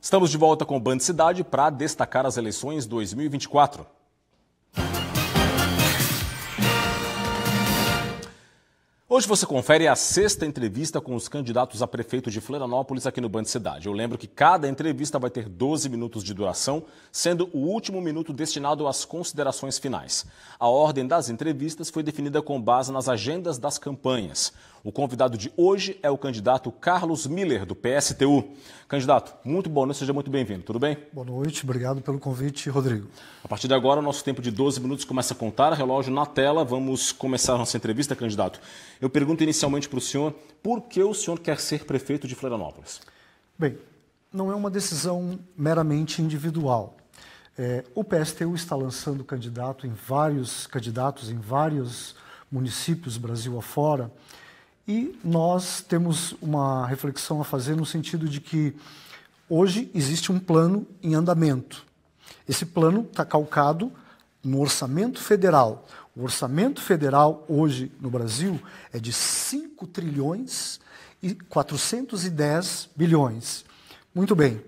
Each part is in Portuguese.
Estamos de volta com o Band Cidade para destacar as eleições 2024. Hoje você confere a 6ª entrevista com os candidatos a prefeito de Florianópolis aqui no Band Cidade. Eu lembro que cada entrevista vai ter 12 minutos de duração, sendo o último minuto destinado às considerações finais. A ordem das entrevistas foi definida com base nas agendas das campanhas. O convidado de hoje é o candidato Carlos Miller, do PSTU. Candidato, muito boa noite, seja muito bem-vindo, tudo bem? Boa noite, obrigado pelo convite, Rodrigo. A partir de agora, o nosso tempo de 12 minutos começa a contar, relógio na tela. Vamos começar a nossa entrevista, candidato. Eu pergunto inicialmente para o senhor, por que o senhor quer ser prefeito de Florianópolis? Bem, não é uma decisão meramente individual. O PSTU está lançando candidatos em vários municípios, Brasil afora, e nós temos uma reflexão a fazer no sentido de que hoje existe um plano em andamento. Esse plano está calcado no orçamento federal. O orçamento federal hoje no Brasil é de 5 trilhões e 410 bilhões. Muito bem.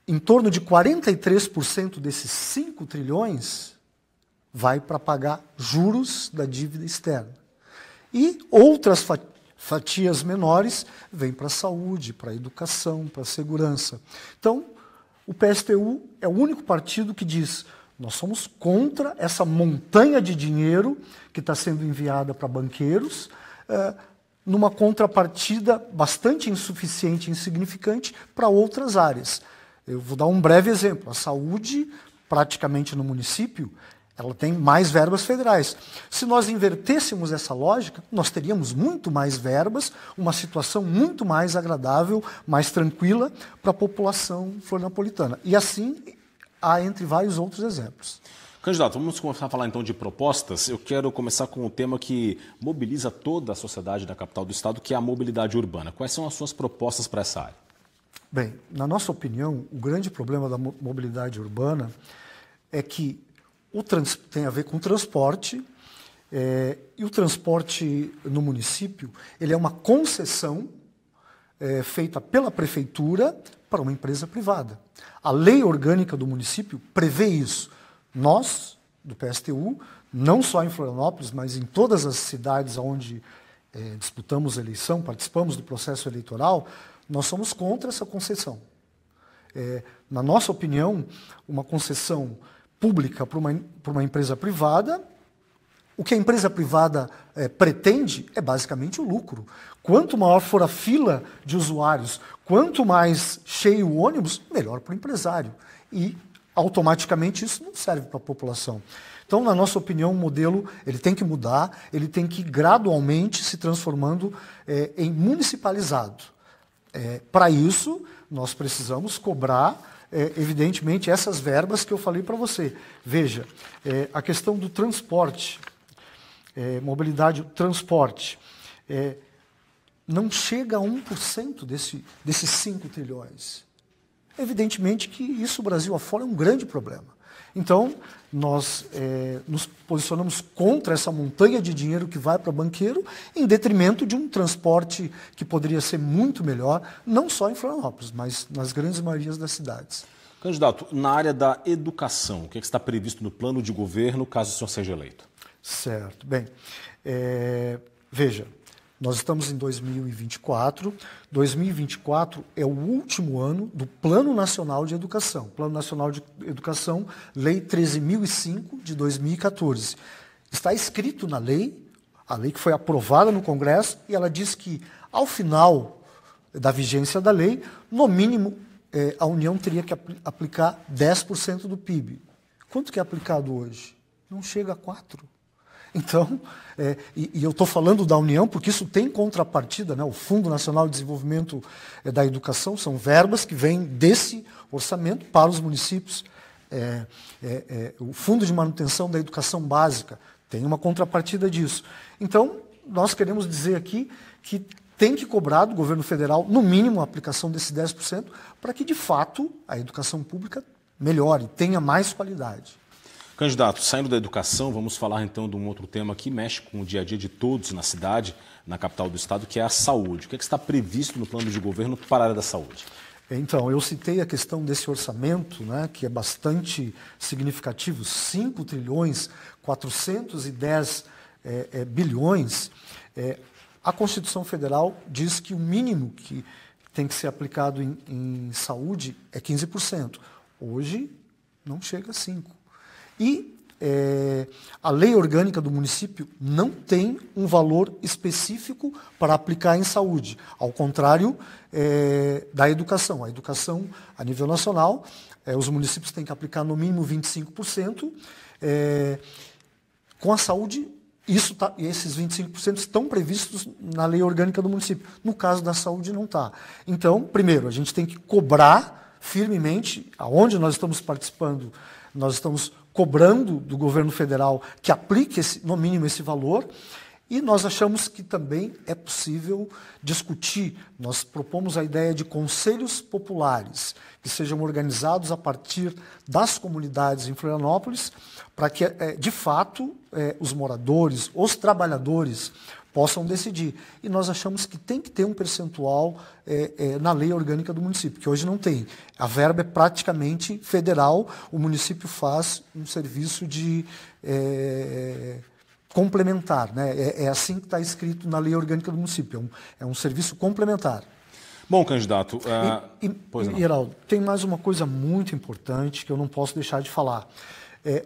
Em torno de 43% desses 5 trilhões vai para pagar juros da dívida externa. E outras fatias menores vêm para a saúde, para a educação, para a segurança. Então, o PSTU é o único partido que diz: nós somos contra essa montanha de dinheiro que está sendo enviada para banqueiros, numa contrapartida bastante insuficiente e insignificante para outras áreas. Eu vou dar um breve exemplo. A saúde, praticamente no município, ela tem mais verbas federais. Se nós invertêssemos essa lógica, nós teríamos muito mais verbas, uma situação muito mais agradável, mais tranquila para a população florianopolitana. E assim há entre vários outros exemplos. Candidato, vamos começar a falar então de propostas. Eu quero começar com um tema que mobiliza toda a sociedade da capital do estado, que é a mobilidade urbana. Quais são as suas propostas para essa área? Bem, na nossa opinião, o grande problema da mobilidade urbana é que tem a ver com o transporte, e o transporte no município ele é uma concessão feita pela prefeitura para uma empresa privada. A lei orgânica do município prevê isso. Nós, do PSTU, não só em Florianópolis, mas em todas as cidades onde disputamos a eleição, participamos do processo eleitoral, nós somos contra essa concessão. Na nossa opinião, uma concessão pública para uma empresa privada, o que a empresa privada pretende é basicamente o lucro. Quanto maior for a fila de usuários, quanto mais cheio o ônibus, melhor para o empresário. E, automaticamente, isso não serve para a população. Então, na nossa opinião, o modelo ele tem que mudar, ele tem que ir gradualmente se transformando em municipalizado. Para isso, nós precisamos cobrar evidentemente, essas verbas que eu falei para você. Veja, a questão do transporte, mobilidade, transporte, não chega a 1% desses 5 trilhões. Evidentemente que isso, Brasil afora, é um grande problema. Então, nós nos posicionamos contra essa montanha de dinheiro que vai para banqueiro, em detrimento de um transporte que poderia ser muito melhor, não só em Florianópolis, mas nas grandes maiorias das cidades. Candidato, na área da educação, o que está previsto no plano de governo, caso o senhor seja eleito? Certo. Bem, veja, nós estamos em 2024. 2024 é o último ano do Plano Nacional de Educação. Plano Nacional de Educação, Lei 13.005, de 2014. Está escrito na lei, a lei que foi aprovada no Congresso, e ela diz que, ao final da vigência da lei, no mínimo, a União teria que aplicar 10% do PIB. Quanto que é aplicado hoje? Não chega a 4%. Então, e eu estou falando da União porque isso tem contrapartida, né? O Fundo Nacional de Desenvolvimento da Educação são verbas que vêm desse orçamento para os municípios. O Fundo de Manutenção da Educação Básica tem uma contrapartida disso. Então, nós queremos dizer aqui que tem que cobrar do governo federal, no mínimo, a aplicação desse 10%, para que, de fato, a educação pública melhore, tenha mais qualidade. Candidato, saindo da educação, vamos falar então de um outro tema que mexe com o dia a dia de todos na cidade, na capital do estado, que é a saúde. O que está previsto no plano de governo para a área da saúde? Então, eu citei a questão desse orçamento, né, que é bastante significativo, 5 trilhões, 410 bilhões. A Constituição Federal diz que o mínimo que tem que ser aplicado em saúde é 15%. Hoje, não chega a 5%. E a lei orgânica do município não tem um valor específico para aplicar em saúde, ao contrário da educação. A educação, a nível nacional, os municípios têm que aplicar no mínimo 25%. Com a saúde, esses 25% estão previstos na lei orgânica do município. No caso da saúde, não está. Então, primeiro, a gente tem que cobrar firmemente, aonde nós estamos participando, nós estamos cobrando do governo federal que aplique no mínimo esse valor, e nós achamos que também é possível discutir. Nós propomos a ideia de conselhos populares, que sejam organizados a partir das comunidades em Florianópolis, para que, de fato, os moradores, os trabalhadores, possam decidir. E nós achamos que tem que ter um percentual na lei orgânica do município, que hoje não tem. A verba é praticamente federal, o município faz um serviço de complementar, né? É assim que está escrito na lei orgânica do município, é um serviço complementar. Bom, candidato... Geraldo, tem mais uma coisa muito importante que eu não posso deixar de falar.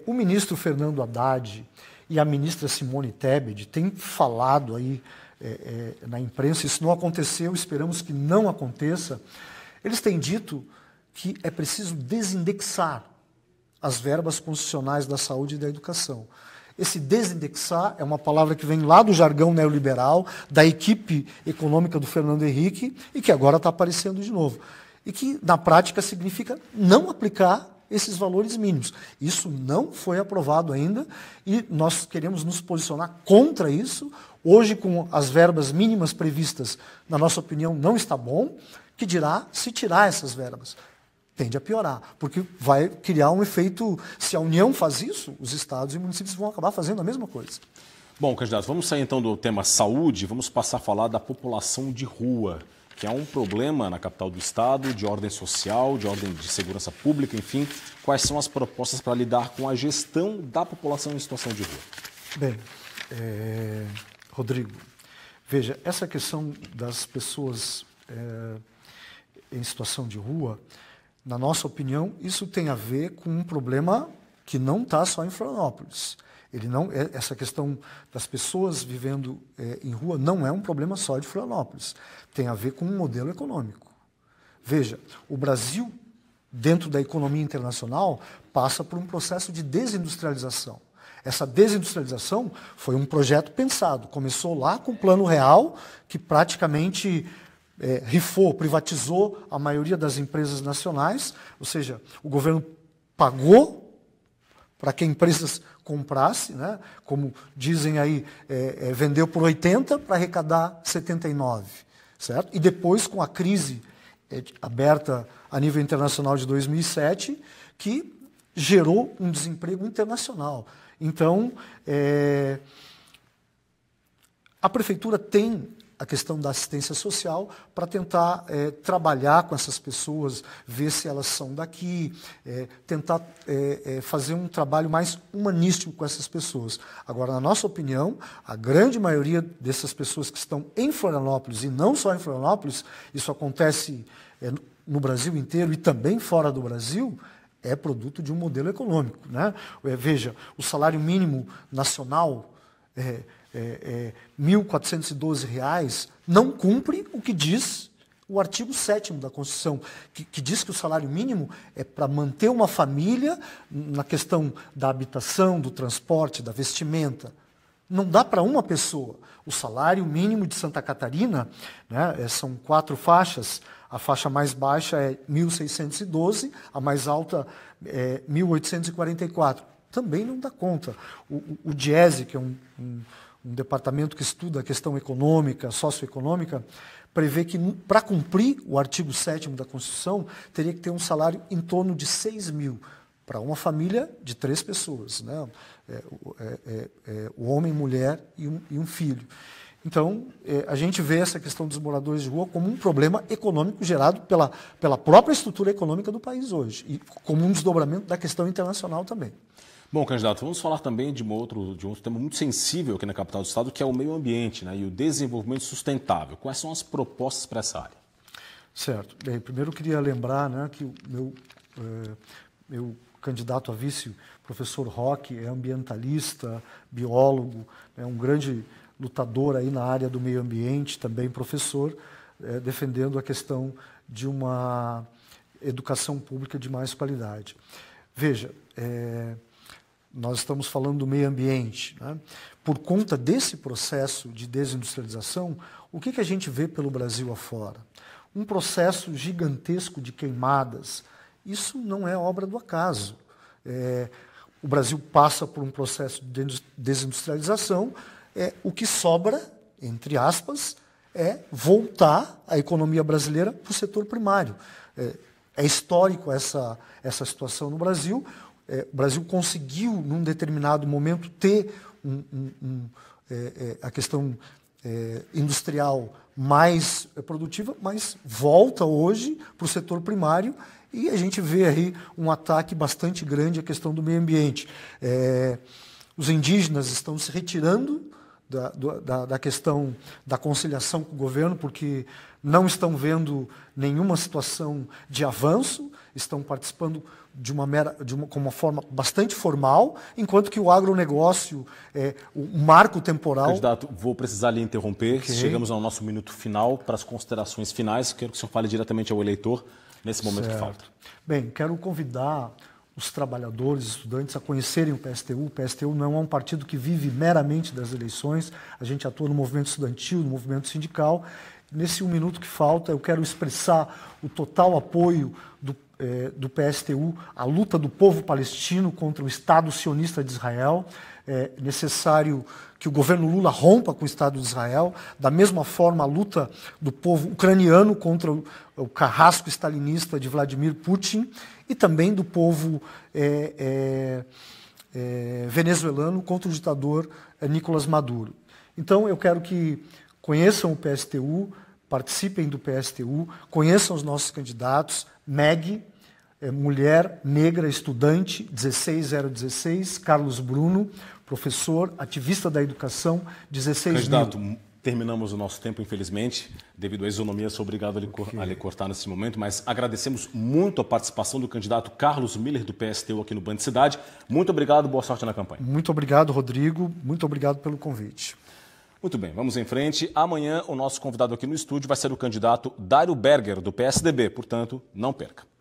O ministro Fernando Haddad e a ministra Simone Tebet têm falado aí na imprensa, isso não aconteceu, esperamos que não aconteça. Eles têm dito que é preciso desindexar as verbas constitucionais da saúde e da educação. Esse desindexar é uma palavra que vem lá do jargão neoliberal, da equipe econômica do Fernando Henrique, e que agora está aparecendo de novo. E que, na prática, significa não aplicar esses valores mínimos. Isso não foi aprovado ainda e nós queremos nos posicionar contra isso. Hoje, com as verbas mínimas previstas, na nossa opinião, não está bom, que dirá se tirar essas verbas. Tende a piorar, porque vai criar um efeito, se a União faz isso, os estados e municípios vão acabar fazendo a mesma coisa. Bom, candidato, vamos sair então do tema saúde, vamos passar a falar da população de rua, que é um problema na capital do estado, de ordem social, de ordem de segurança pública, enfim. Quais são as propostas para lidar com a gestão da população em situação de rua? Bem, Rodrigo, veja, essa questão das pessoas em situação de rua, na nossa opinião, isso tem a ver com um problema que não está só em Florianópolis. Essa questão das pessoas vivendo em rua não é um problema só de Florianópolis. Tem a ver com um modelo econômico. Veja, o Brasil, dentro da economia internacional, passa por um processo de desindustrialização. Essa desindustrialização foi um projeto pensado. Começou lá com o Plano Real, que praticamente rifou, privatizou a maioria das empresas nacionais, ou seja, o governo pagou para que empresas comprasse, né? Como dizem aí, vendeu por 80 para arrecadar 79, certo? E depois, com a crise aberta a nível internacional de 2007, que gerou um desemprego internacional. Então, a prefeitura tem a questão da assistência social para tentar trabalhar com essas pessoas, ver se elas são daqui, tentar fazer um trabalho mais humanístico com essas pessoas. Agora, na nossa opinião, a grande maioria dessas pessoas que estão em Florianópolis, e não só em Florianópolis, isso acontece no Brasil inteiro e também fora do Brasil, é produto de um modelo econômico, né? Veja, o salário mínimo nacional R$ 1.412, não cumpre o que diz o artigo 7º da Constituição, que diz que o salário mínimo é para manter uma família na questão da habitação, do transporte, da vestimenta. Não dá para uma pessoa. O salário mínimo de Santa Catarina, né, são 4 faixas. A faixa mais baixa é 1.612, a mais alta é 1.844. Também não dá conta. O DIESE, que é um departamento que estuda a questão econômica, socioeconômica, prevê que, para cumprir o artigo 7º da Constituição, teria que ter um salário em torno de 6 mil para uma família de 3 pessoas, né? O homem, mulher e um filho. Então, a gente vê essa questão dos moradores de rua como um problema econômico gerado pela própria estrutura econômica do país hoje e como um desdobramento da questão internacional também. Bom, candidato, vamos falar também de um outro tema muito sensível aqui na capital do estado, que é o meio ambiente, né, e o desenvolvimento sustentável. Quais são as propostas para essa área? Certo. Bem, primeiro eu queria lembrar, né, que o meu candidato a vice, professor Roque, é ambientalista, biólogo, é um grande lutador aí na área do meio ambiente, também professor, defendendo a questão de uma educação pública de mais qualidade. Veja, nós estamos falando do meio ambiente, né? Por conta desse processo de desindustrialização, o que a gente vê pelo Brasil afora? Um processo gigantesco de queimadas. Isso não é obra do acaso. O Brasil passa por um processo de desindustrialização, o que sobra, entre aspas, é voltar a economia brasileira para o setor primário. É histórico essa situação no Brasil. O Brasil conseguiu, num determinado momento, ter a questão industrial mais produtiva, mas volta hoje para o setor primário e a gente vê aí um ataque bastante grande à questão do meio ambiente. Os indígenas estão se retirando da questão da conciliação com o governo, porque não estão vendo nenhuma situação de avanço, estão participando com uma forma bastante formal, enquanto que o agronegócio, o marco temporal... Candidato, vou precisar lhe interromper. Okay. Chegamos ao nosso minuto final para as considerações finais. Quero que o senhor fale diretamente ao eleitor nesse momento que falta. Bem, quero convidar os trabalhadores, estudantes, a conhecerem o PSTU. O PSTU não é um partido que vive meramente das eleições, a gente atua no movimento estudantil, no movimento sindical. Nesse 1 minuto que falta, eu quero expressar o total apoio do PSTU à luta do povo palestino contra o Estado sionista de Israel. É necessário que o governo Lula rompa com o Estado de Israel, da mesma forma a luta do povo ucraniano contra o carrasco stalinista de Vladimir Putin e também do povo venezuelano contra o ditador Nicolás Maduro. Então eu quero que conheçam o PSTU, participem do PSTU, conheçam os nossos candidatos, MEG, mulher, negra, estudante, 16016, Carlos Bruno, professor, ativista da educação, 16 Candidato, mil. Terminamos o nosso tempo, infelizmente, devido à isonomia, sou obrigado a lhe cortar nesse momento, mas agradecemos muito a participação do candidato Carlos Miller, do PSTU, aqui no Band Cidade. Muito obrigado, boa sorte na campanha. Muito obrigado, Rodrigo, muito obrigado pelo convite. Muito bem, vamos em frente. Amanhã o nosso convidado aqui no estúdio vai ser o candidato Dário Berger, do PSDB, portanto, não perca.